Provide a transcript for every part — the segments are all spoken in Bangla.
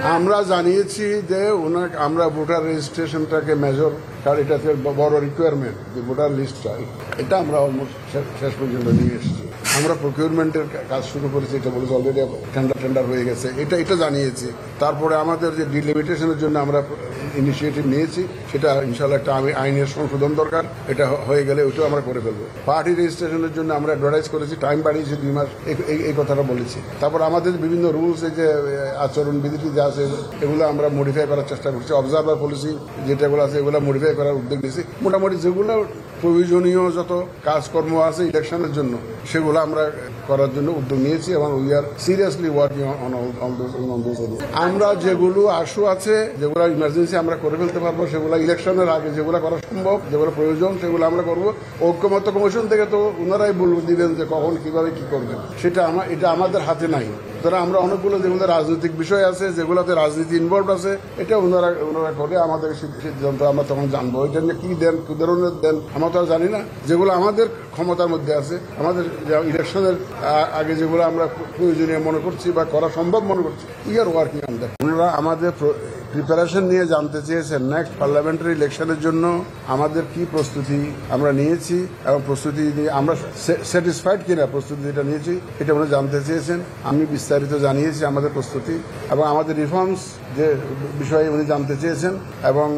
আমরা জানিয়েছি যে আমরা ভোটার রেজিস্ট্রেশনটাকে মেজর কারণ এটাতে বড় রিকোয়ারমেন্ট যে ভোটার লিস্টটা এটা আমরা অলমোস্ট শেষ পর্যন্ত নিয়ে এসেছি। আমরা প্রকিউরমেন্টের কাজ শুরু করেছি, এটা বলেছি অলরেডি টেন্ডার হয়ে গেছে, এটা জানিয়েছি। তারপরে আমাদের যে ডিলিমিটেশনের জন্য আমরা ইনিশিয়েটিভ নিয়েছি, সেটা ইনশাল্লাহ একটা আইনের সংশোধন দরকার, এটা হয়ে গেলে ওইটাও আমরা করে ফেলবো। পার্টি রেজিস্ট্রেশনের জন্য আমরা অ্যাডভার্টাইজ করেছি, টাইম বাড়িয়েছি 2 মাস, এই কথাটা বলেছি। তারপর আমাদের বিভিন্ন রুলস, এই যে আচরণ বিধিটি যা আছে এগুলো আমরা মডিফাই করার চেষ্টা করছি। অবজারভার পলিসি যেটাগুলো আছে এগুলো মডিফাই করার উদ্যোগ নিয়েছি। মোটামুটি যেগুলো প্রয়োজনীয় যত কাজকর্ম আছে ইলেকশনের জন্য সেগুলো আমরা করার জন্য উদ্যোগ নিয়েছি এবং we are seriously working on those. আমরা যেগুলো আশু আছে, যেগুলো ইমার্জেন্সি আমরা করে ফেলতে পারবো, সেগুলো ইলেকশনের আগে যেগুলো করা সম্ভব, যেগুলো প্রয়োজন সেগুলো আমরা করবো। ঐক্যমত্য কমিশন থেকে তো ওনারাই দিবেন যে কখন কিভাবে কি করবেন, এটা আমাদের হাতে নাই। তারা আমরা অনেকগুলো যেগুলো রাজনৈতিক বিষয় আছে, যেগুলোতে রাজনীতি ইনভলভ আছে, এটা ওনারা করে আমাদের সিদ্ধান্ত আমরা তখন জানবো। এটা নিয়ে কি দেন, কি ধরনের দেন আমরা তো জানি না। যেগুলো আমাদের ক্ষমতার মধ্যে আছে, আমাদের ইলেকশনের আগে যেগুলো আমরা প্রয়োজনীয় মনে করছি বা করা সম্ভব মনে করছি, we are working on that. ওনারা আমাদের প্রিপারেশন নিয়ে জানতে চেয়েছেন নেক্সট পার্লামেন্টারি ইলেকশনের জন্য আমাদের কি প্রস্তুতি আমরা নিয়েছি এবং প্রস্তুতি নিয়ে আমরা স্যাটিসফাইড কিনা প্রস্তুতি যেটা নিয়েছি এটা উনি জানতে চেয়েছেন। আমি বিস্তারিত জানিয়েছি আমাদের প্রস্তুতি এবং আমাদের রিফর্মস যে বিষয়ে উনি জানতে চেয়েছেন এবং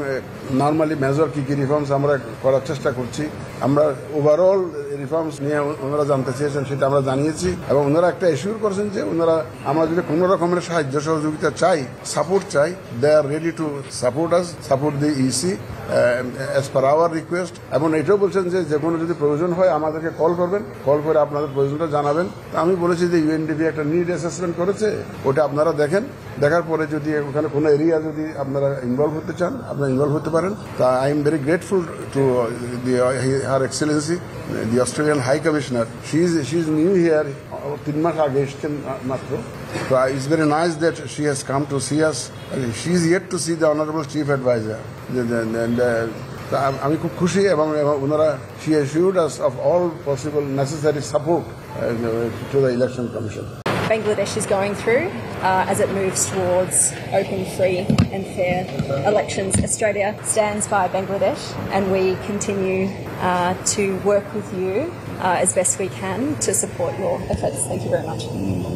নর্মালি মেজর কি রিফর্মস আমরা করার চেষ্টা করছি। আমরা ওভারঅল রিফর্মস নিয়ে ওনারা জানতে চেয়েছেন, সেটা আমরা জানিয়েছি এবং ওনারা একটা এশিওর করেছেন যে ওনারা আমরা যদি কোনো রকমের সাহায্য সহযোগিতা চাই, সাপোর্ট চাই, they are ready to support us, support the EC as per our request. এবং এটাও বলছেন যে কোনো যদি প্রয়োজন হয় আমাদেরকে কল করবেন, কল করে আপনাদের প্রয়োজনটা জানাবেন। আমি বলেছি যে ইউএনডিপি একটা নিড অ্যাসেসমেন্ট করেছে, ওটা আপনারা দেখেন, দেখার পরে যদি ওখানে কোনো এরিয়া যদি আপনারা ইনভলভ হতে চান আপনারা ইনভলভ হতে পারেন। তা I am very grateful to her excellency the Australian high commissioner. She is new here, 3 মাস আগে এসছেন মাত্র। So it's very nice that she has come to see us. She is yet to see the Honorable Chief Advisor. আমি খুব খুশি এবং ওনারা she assured us of all possible necessary support to the Election Commission. Bangladesh is going through as it moves towards open, free and fair elections. Australia stands by Bangladesh and we continue to work with you as best we can to support your efforts. Thank you very much.